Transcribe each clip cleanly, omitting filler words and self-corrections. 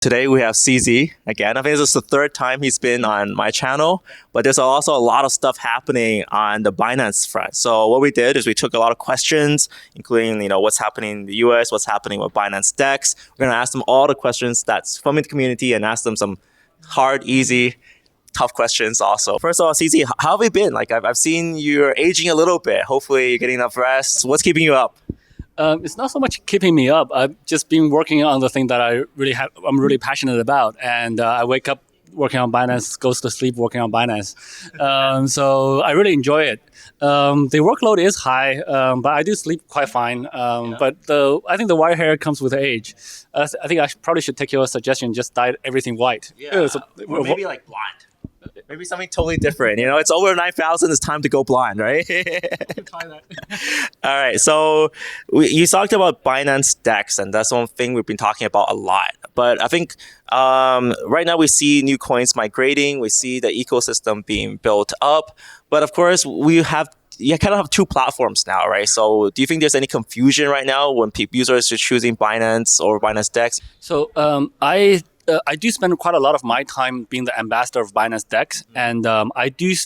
Today we have CZ again. I think this is the third time he's been on my channel, but there's also a lot of stuff happening on the Binance front. So what we did is we took a lot of questions, including what's happening in the US, what's happening with Binance DEX. We're gonna ask them all the questions that's from the community and ask them some hard, easy, tough questions also. First of all, CZ, how have you been? Like I've seen you're aging a little bit. Hopefully you're getting enough rest. What's keeping you up? It's not so much keeping me up. I've just been working on the thing that I'm really passionate about, and I wake up working on Binance, goes to sleep working on Binance. So I really enjoy it. The workload is high, but I do sleep quite fine. But I think the white hair comes with age. I think I probably should take your suggestion, just dye everything white. Yeah, or maybe like blonde. Maybe something totally different. It's over 9,000. It's time to go blind, right? Try that. All right. So you talked about Binance DEX, and that's one thing we've been talking about a lot. But I think right now we see new coins migrating. We see the ecosystem being built up. But of course, you kind of have two platforms now, right? So do you think there's any confusion right now when users are choosing Binance or Binance DEX? So I do spend quite a lot of my time being the ambassador of Binance DEX, and I do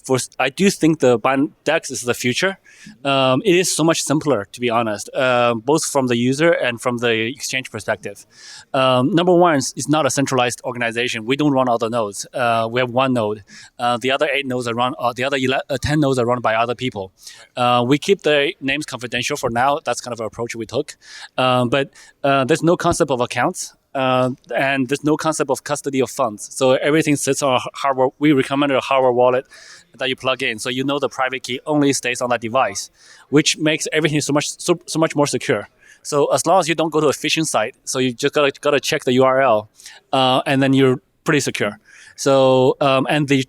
think the Binance DEX is the future. It is so much simpler, to be honest, both from the user and from the exchange perspective. Number one, it's not a centralized organization. We don't run all the nodes. We have one node. The other 8 nodes are run. The other 10 nodes are run by other people. We keep the names confidential for now. That's kind of an approach we took. But there's no concept of accounts. And there's no concept of custody of funds. So everything sits on a hardware. We recommend a hardware wallet that you plug in. So the private key only stays on that device, which makes everything so much more secure. So as long as you don't go to a phishing site, so you just gotta check the URL, and then you're pretty secure. So and the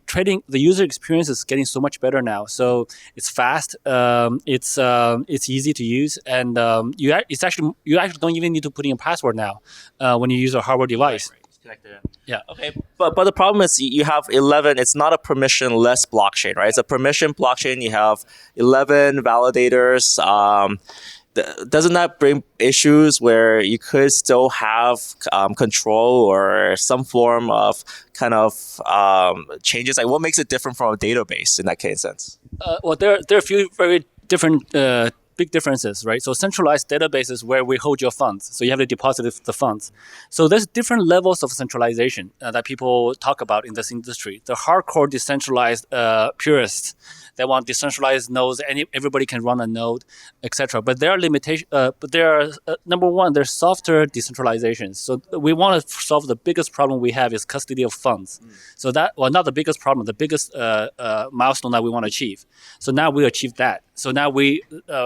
user experience is getting so much better now. So it's fast, it's easy to use, and you actually don't even need to put in a password now when you use a hardware device. Right. Yeah. Okay. But the problem is you have 11. It's not a permissionless blockchain, right? It's a permission blockchain. You have 11 validators. Doesn't that bring issues where you could still have control or some form of kind of changes? Like what makes it different from a database in that case sense? Well, there are a few very different big differences, right? So centralized databases where we hold your funds. So you have to deposit the funds. So there's different levels of centralization that people talk about in this industry. The hardcore decentralized purists, they want decentralized nodes, and everybody can run a node, etc. But there are limitations. But there are number one, there's softer decentralizations. So we want to solve the biggest problem we have is custody of funds. So not the biggest problem, the biggest milestone that we want to achieve. So now we achieved that. So now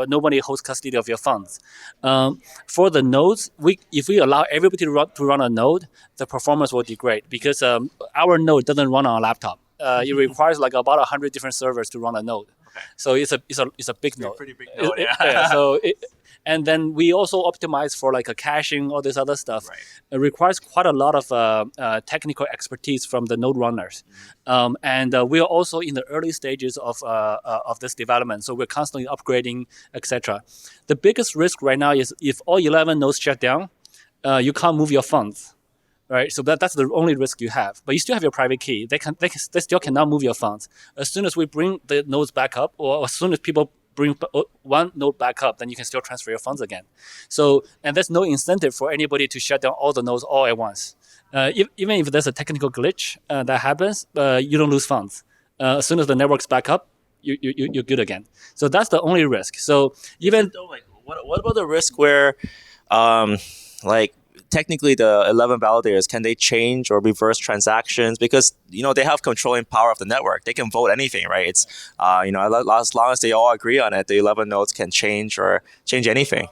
nobody holds custody of your funds. For the nodes, if we allow everybody to run a node, the performance will degrade because our node doesn't run on a laptop. It requires like about 100 different servers to run a node. Okay. So it's a big node. Pretty big node, yeah. So and then we also optimize for like a caching, all this other stuff. Right. It requires quite a lot of technical expertise from the node runners. And we are also in the early stages of this development. So we're constantly upgrading, etc. The biggest risk right now is if all 11 nodes shut down, you can't move your funds. Right, so that's the only risk you have. But you still have your private key. They still cannot move your funds. As soon as we bring the nodes back up, or as soon as people bring one node back up, then you can still transfer your funds again. So, and there's no incentive for anybody to shut down all the nodes all at once. Even if there's a technical glitch that happens, you don't lose funds. As soon as the network's back up, you're good again. So that's the only risk. So even what about the risk where, technically the 11 validators, can they change or reverse transactions? Because, they have controlling power of the network. They can vote anything, right? It's, as long as they all agree on it, the 11 nodes can change anything.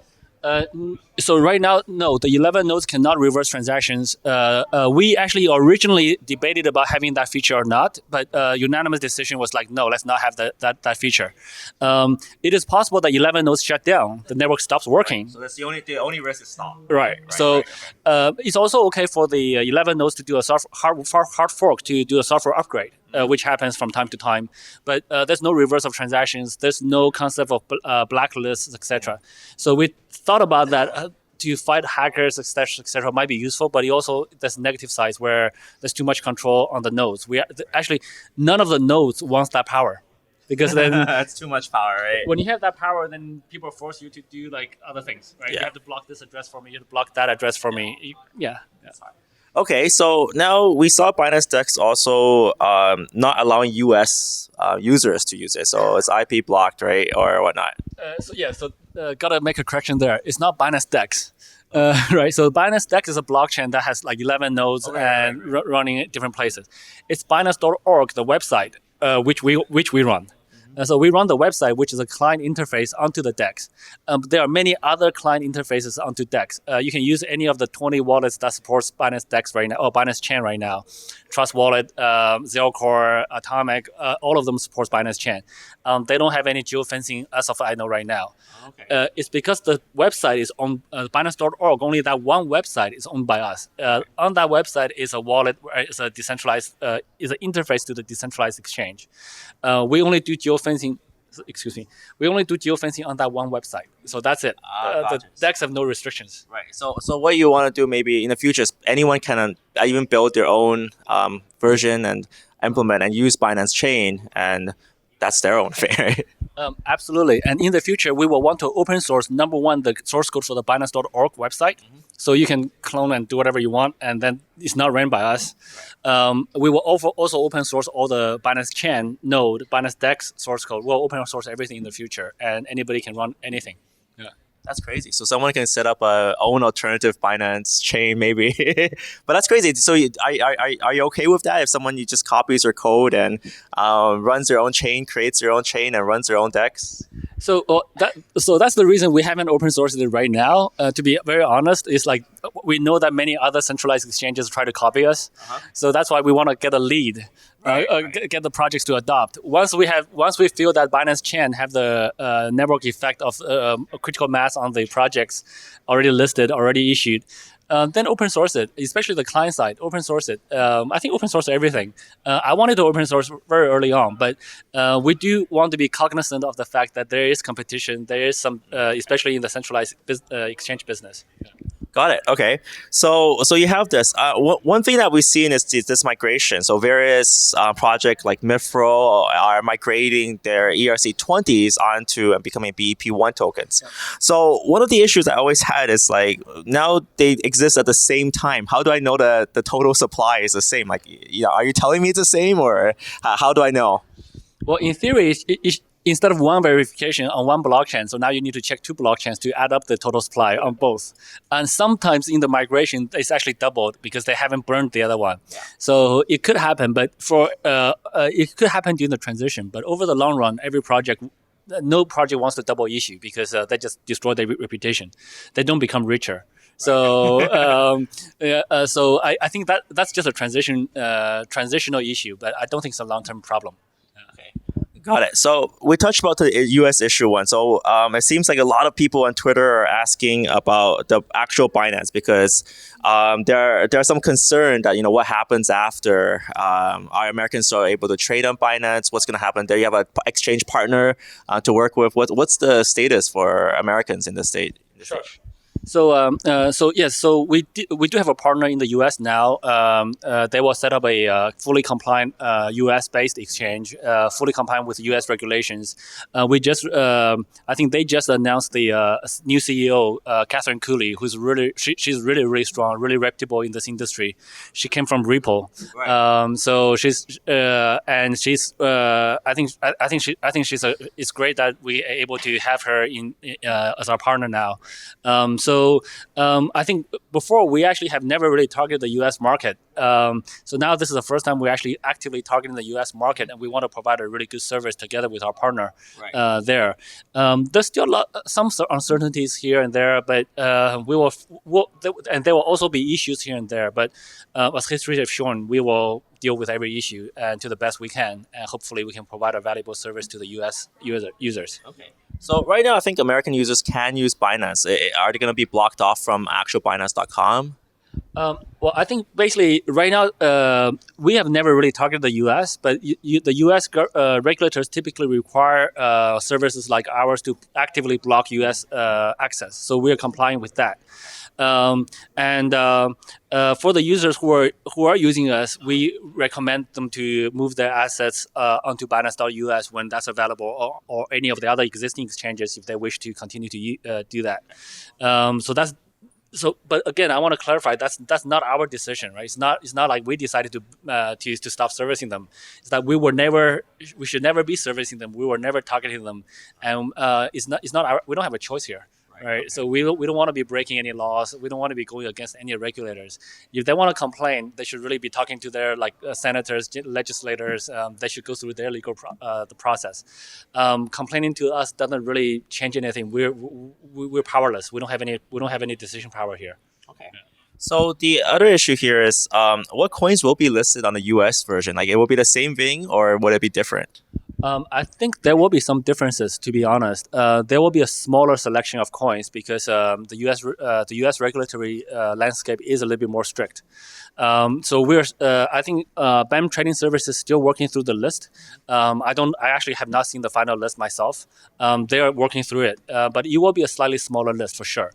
So right now, no, the 11 nodes cannot reverse transactions. We actually originally debated about having that feature or not, but unanimous decision was like, no, let's not have that feature. It is possible that 11 nodes shut down, the network stops working. Right. So that's the only risk is stop. Right. So it's also okay for the 11 nodes to do a hard fork to do a software upgrade. Which happens from time to time, but there's no reverse of transactions. There's no concept of blacklists, etc. So we thought about that. to fight hackers, etc., might be useful, but it also there's negative sides where there's too much control on the nodes. Actually none of the nodes wants that power, because then That's too much power, right? when you have that power, then people force you to do like other things, right? Yeah. You have to block this address for me. You have to block that address for me. Yeah. Okay, so now we saw Binance Dex also not allowing US users to use it. So it's IP blocked, right? Or whatnot. Gotta make a correction there. It's not Binance Dex. Right, so Binance Dex is a blockchain that has like 11 nodes running at different places. It's Binance.org, the website, which we run. So we run the website, which is a client interface onto the DEX. There are many other client interfaces onto DEX. You can use any of the 20 wallets that supports Binance DEX right now, or Binance Chain right now. Trust Wallet, Zero Core, Atomic, all of them supports Binance Chain. They don't have any geofencing as of I know right now. Okay. It's because the website is on Binance.org. Only that one website is owned by us. On that website is a wallet, it's a decentralized, is an interface to the decentralized exchange. We only do geofencing. We only do geofencing on that one website. So that's it. Gotcha. The DEX have no restrictions. Right. So what you want to do maybe in the future is anyone can even build their own version and implement and use Binance Chain, and that's their own thing, right? Absolutely. And in the future, we will want to open source, number one, the source code for the Binance.org website. So you can clone and do whatever you want, and then it's not ran by us. We will also open source all the Binance Chain node, Binance Dex source code. We'll open source everything in the future, and anybody can run anything. Yeah. That's crazy. So someone can set up a own alternative Binance chain, maybe. But that's crazy. So are you okay with that? If someone just copies your code and runs their own chain, creates their own chain, and runs their own DEX? So that's the reason we haven't open sourced it right now. To be very honest, it's like we know that many other centralized exchanges try to copy us. So that's why we want to get a lead, get the projects to adopt. Once we feel that Binance Chain have the network effect of a critical mass on the projects already listed, already issued, then open source it, especially the client side. Open source it. I think open source everything. I wanted to open source very early on, but we do want to be cognizant of the fact that there is competition. There is some, especially in the centralized exchange business. Yeah. Got it. Okay. So you have this. One thing that we've seen is this migration. So various projects like Mifro are migrating their ERC20s onto and becoming BEP1 tokens. Yeah. So one of the issues I always had is like now they exist at the same time. How do I know that the total supply is the same? Like, are you telling me it's the same, or how do I know? Well, in theory, instead of one verification on one blockchain, so now you need to check two blockchains to add up the total supply on both. And sometimes in the migration, it's actually doubled because they haven't burned the other one. Yeah. So it could happen, but it could happen during the transition. But over the long run, no project wants to double issue because they just destroy their reputation. They don't become richer. So, I think that's just a transitional issue, but I don't think it's a long-term problem. Got it. So we touched about the US issue one. So it seems like a lot of people on Twitter are asking about the actual Binance because there are some concern that, what happens after our Americans are able to trade on Binance? What's going to happen there? You have an exchange partner to work with. What's the status for Americans in the state? Sure. So we do have a partner in the U.S. now. They will set up a fully compliant U.S.-based exchange, fully compliant with U.S. regulations. I think they just announced the new CEO, Catherine Cooley, she's really strong, really reputable in this industry. She came from Ripple, right. So it's great that we are able to have her as our partner now. So I think before we actually have never really targeted the U.S. market. So now this is the first time we're actually actively targeting the U.S. market, and we want to provide a really good service together with our partner there. There's still some uncertainties here and there, but and there will also be issues here and there. But as history has shown, we will deal with every issue to the best we can, and hopefully we can provide a valuable service to the U.S. users. Okay. So right now, I think American users can use Binance. Are they going to be blocked off from actual Binance.com? Well, I think basically right now we have never really targeted the U.S., but the U.S. Regulators typically require services like ours to actively block U.S. Access. So we are complying with that. For the users who are using us, we recommend them to move their assets onto Binance.us when that's available, or any of the other existing exchanges if they wish to continue to do that. But again, I want to clarify that's not our decision, right? It's not like we decided to stop servicing them. It's that we should never be servicing them. We were never targeting them, and we don't have a choice here. Right. Okay. So we don't want to be breaking any laws. We don't want to be going against any regulators. If they want to complain, they should really be talking to their senators, legislators. They should go through their legal the process. Complaining to us doesn't really change anything. We're powerless. We don't have any decision power here. Okay. Yeah. So the other issue here is what coins will be listed on the US version? Like, it will be the same thing, or would it be different? I think there will be some differences, to be honest. There will be a smaller selection of coins because the U.S. regulatory landscape is a little bit more strict. I think BAM Trading Services is still working through the list. I actually have not seen the final list myself. They are working through it, but it will be a slightly smaller list for sure.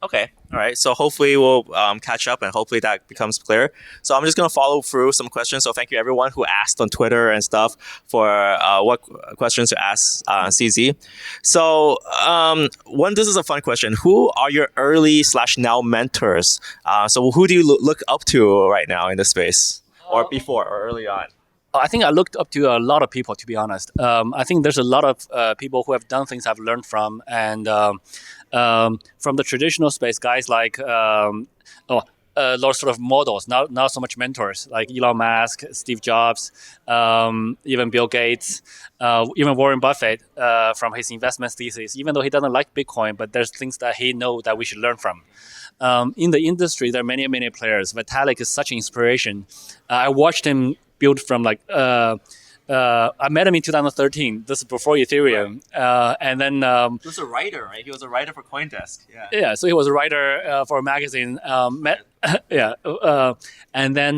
Okay. All right. So hopefully we'll catch up, and hopefully that becomes clear. So I'm just going to follow through some questions. So thank you everyone who asked on Twitter and stuff for what questions to ask CZ. So this is a fun question. Who are your early / now mentors? So who do you look up to right now in the space, or before, or early on? I think I looked up to a lot of people, to be honest. I think there's a lot of people who have done things I've learned from, and from the traditional space, guys like sort of models, not so much mentors, like Elon Musk, Steve Jobs, even Bill Gates, even Warren Buffett from his investment thesis. Even though he doesn't like Bitcoin, but there's things that he knows that we should learn from. In the industry, there are many players. Vitalik is such an inspiration. I watched him build from I met him in 2013. This is before Ethereum. Right. And then he was a writer, right? He was a writer for CoinDesk. Yeah. Yeah. So he was a writer for a magazine. And then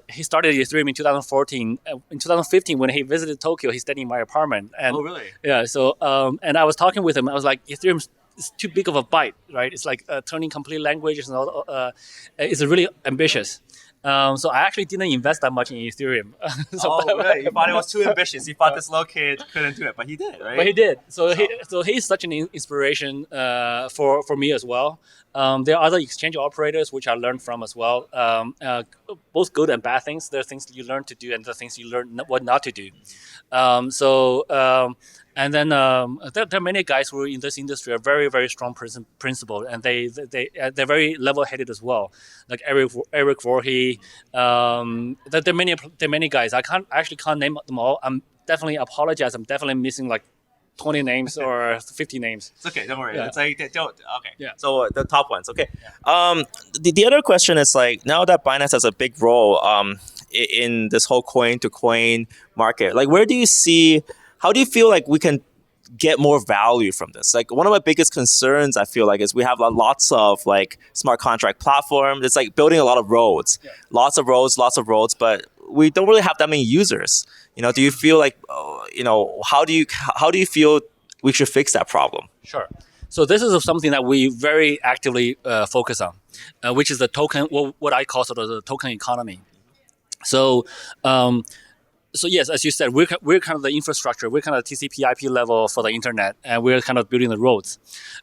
he started Ethereum in 2014. In 2015, when he visited Tokyo, he stayed in my apartment. And, oh, really? Yeah. So and I was talking with him. I was like, Ethereum is too big of a bite, right? It's like turning complete languages and all. It's really ambitious. So I actually didn't invest that much in Ethereum. Really? You thought it was too ambitious. You thought this little kid couldn't do it, but he did, right? But he did. So he's such an inspiration for me as well. There are other exchange operators which I learned from as well. Both good and bad things. There are things you learn to do, and there are things you learn what not to do. And then there are many guys who are in this industry are very, very strong principled, and they're very level-headed as well. Like Eric Voorhees. There are many guys. I actually can't name them all. I'm definitely apologize. I'm definitely missing like 20 names or 50 names. It's okay. Don't worry. Yeah. It's like don't. Okay. Yeah. So the top ones. Okay. Yeah. The other question is, like, now that Binance has a big role in this whole coin to coin market, like, how do you feel like we can get more value from this? Like, one of my biggest concerns, I feel like, is we have lots of like smart contract platforms. It's like building a lot of roads, lots of roads, but we don't really have that many users. Do you feel like, how do you feel we should fix that problem? Sure. So this is something that we very actively focus on, which is the token, what I call sort of the token economy. So yes, as you said, we're kind of the infrastructure. We're kind of TCP/IP level for the internet, and we're kind of building the roads.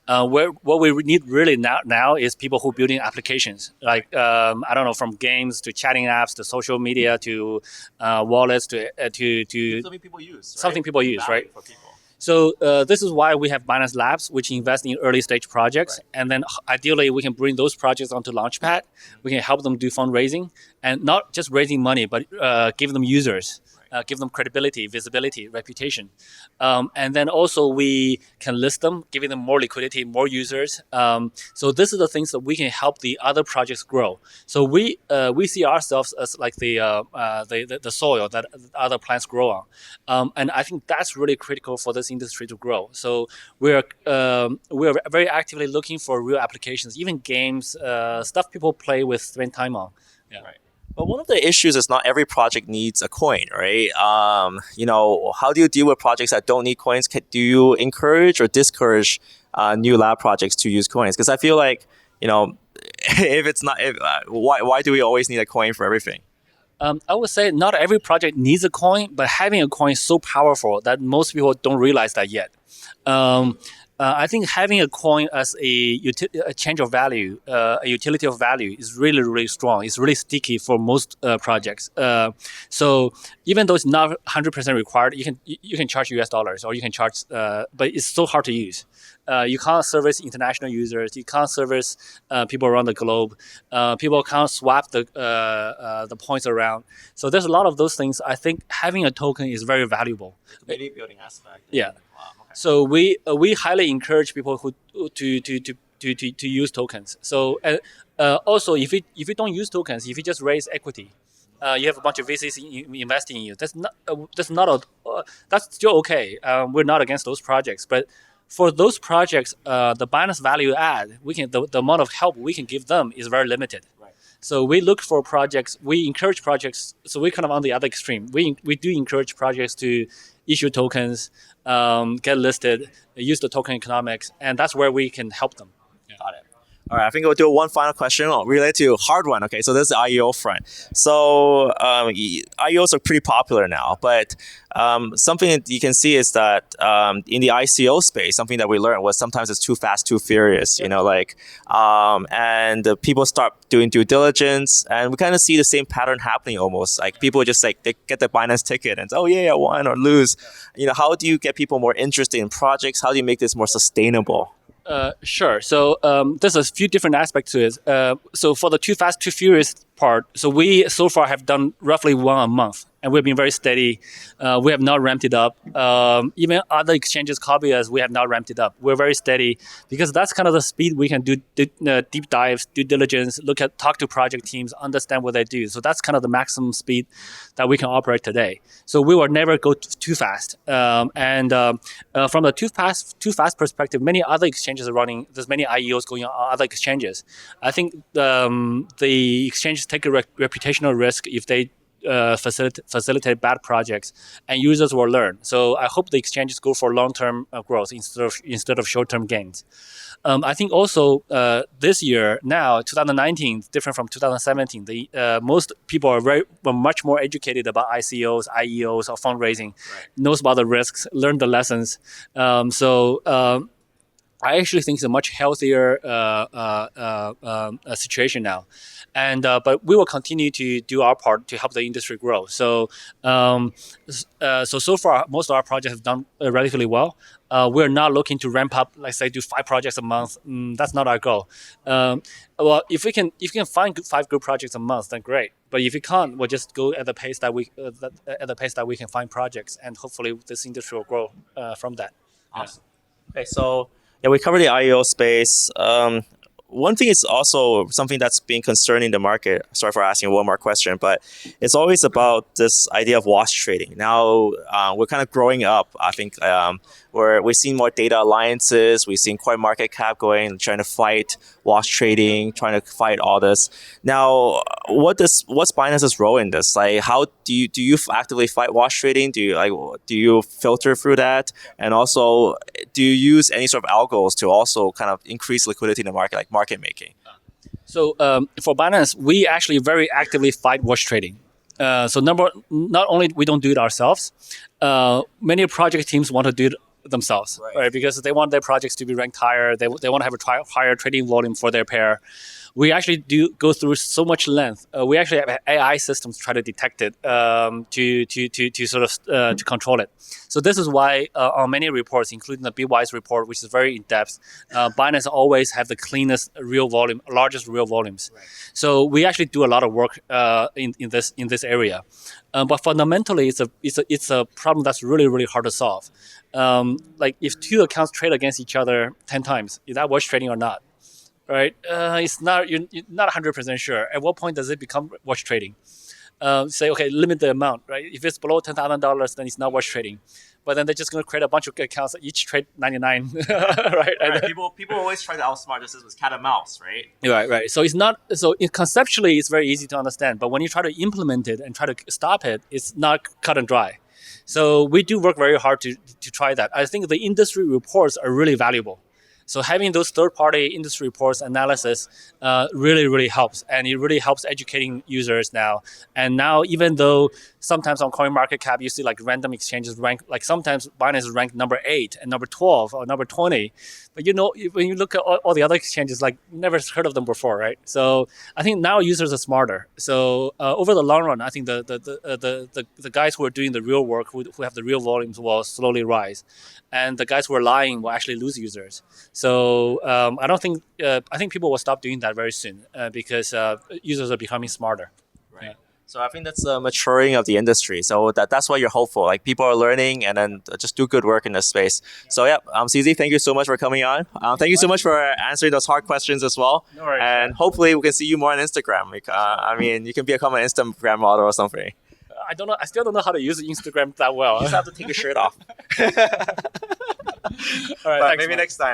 What we need really now is people who are building applications, like I don't know, from games to chatting apps to social media to wallets to something people use. Right? Something people use, right? For people. So this is why we have Binance Labs, which invest in early stage projects. Right. And then ideally, we can bring those projects onto Launchpad. We can help them do fundraising, and not just raising money, but give them users. give them credibility, visibility, reputation. And then also we can list them, giving them more liquidity, more users. So this is the things that we can help the other projects grow. So we see ourselves as like the soil that other plants grow on. And I think that's really critical for this industry to grow. So we're very actively looking for real applications, even games, stuff people play with, spend time on. Yeah. Right. But one of the issues is not every project needs a coin, right? How do you deal with projects that don't need coins? Do you encourage or discourage new lab projects to use coins? Because I feel like, if it's not, why do we always need a coin for everything? I would say not every project needs a coin, but having a coin is so powerful that most people don't realize that yet. I think having a coin as a change of value, a utility of value, is really, really strong. It's really sticky for most projects. So even though it's not 100% required, you can charge US dollars or you can charge, but it's so hard to use. You can't service international users. You can't service people around the globe. People can't swap the points around. So there's a lot of those things. I think having a token is very valuable. Community building aspect. Yeah. Wow, okay. So we highly encourage people who to use tokens. So also if you don't use tokens, if you just raise equity, you have a bunch of VCs investing in you. That's still okay. We're not against those projects, but for those projects, the Binance value add, the amount of help we can give them is very limited. Right. So we look for projects, we encourage projects. So we're kind of on the other extreme. We do encourage projects to issue tokens, get listed, use the token economics, and that's where we can help them. Yeah. Got it. All right, I think we'll do one final question related to hard one. Okay, so this is the IEO front. So IEOs are pretty popular now, but something that you can see is that in the ICO space, something that we learned was sometimes it's too fast, too furious. Yep. And people start doing due diligence, and we kind of see the same pattern happening almost. Like people just like they get the Binance ticket and say, oh yeah, I won or lose. How do you get people more interested in projects? How do you make this more sustainable? Sure. So there's a few different aspects to it. So for the too fast, too furious part, so we so far have done roughly one a month, and we've been very steady. We have not ramped it up. Even other exchanges copy us, we have not ramped it up. We're very steady because that's kind of the speed we can do deep dives, due diligence, talk to project teams, understand what they do. So that's kind of the maximum speed that we can operate today. So we will never go too fast. From the too fast perspective, many other exchanges are running. There's many IEOs going on other exchanges. I think the exchanges take a reputational risk if they facilitate bad projects, and users will learn. So I hope the exchanges go for long-term growth instead of short-term gains. I think also this year now 2019 different from 2017. Most people are much more educated about ICOs, IEOs, or fundraising, right. Knows about the risks, learned the lessons. I actually think it's a much healthier situation now, but we will continue to do our part to help the industry grow. So far, most of our projects have done relatively well. We're not looking to ramp up, let's say, do 5 projects a month. That's not our goal. Well, if you can find 5 good projects a month, then great. But if you can't, we'll just go at the pace that we can find projects, and hopefully this industry will grow from that. Awesome. Yeah. Okay, so. Yeah, we covered the IEO space. One thing is also something that's been concerning the market. Sorry for asking one more question, but it's always about this idea of wash trading. Now we're kind of growing up. I think where we've seen more data alliances. We've seen CoinMarketCap trying to fight wash trading, trying to fight all this. Now, what's Binance's role in this? Like, how do you actively fight wash trading? Do you filter through that? And also, do you use any sort of algos to also kind of increase liquidity in the market, like market making? So for Binance, we actually very actively fight wash trading. Not only we don't do it ourselves, many project teams want to do it themselves, right? Because they want their projects to be ranked higher. They want to have a higher trading volume for their pair, we actually do go through so much length. We actually have AI systems try to detect it to sort of to control it. So this is why on many reports, including the Bitwise report, which is very in depth, Binance always have the cleanest real volume, largest real volumes. Right. So we actually do a lot of work in this area. But fundamentally, it's a problem that's really hard to solve. Like if two accounts trade against each other 10 times, is that watch trading or not? Right? It's not. You're not 100% sure. At what point does it become watch trading? Say, okay, limit the amount, right? If it's below $10,000, then it's not watch trading. But then they're just going to create a bunch of accounts that each trade 99, right? Right. People always try to outsmart this with cat and mouse, right? Right. So it's not. So conceptually, it's very easy to understand. But when you try to implement it and try to stop it, it's not cut and dry. So we do work very hard to try that. I think the industry reports are really valuable. So having those third-party industry reports analysis really helps, and it really helps educating users now. And now, even though sometimes on CoinMarketCap you see like random exchanges rank, like sometimes Binance is ranked number 8 and number 12 or number 20, but when you look at all the other exchanges, like never heard of them before, right? So I think now users are smarter. So over the long run, I think the guys who are doing the real work, who have the real volumes, will slowly rise, and the guys who are lying will actually lose users. So I don't think I think people will stop doing that very soon because users are becoming smarter. Right. Yeah. So I think that's the maturing of the industry. So that's why you're hopeful. Like people are learning and then just do good work in this space. Yeah. So yeah, CZ, thank you so much for coming on. Thank you so much for answering those hard questions as well. No worries. And hopefully we can see you more on Instagram. I mean, you can become an Instagram model or something. I don't know. I still don't know how to use Instagram that well. You just have to take your shirt off. All right. But thanks, maybe man. next time.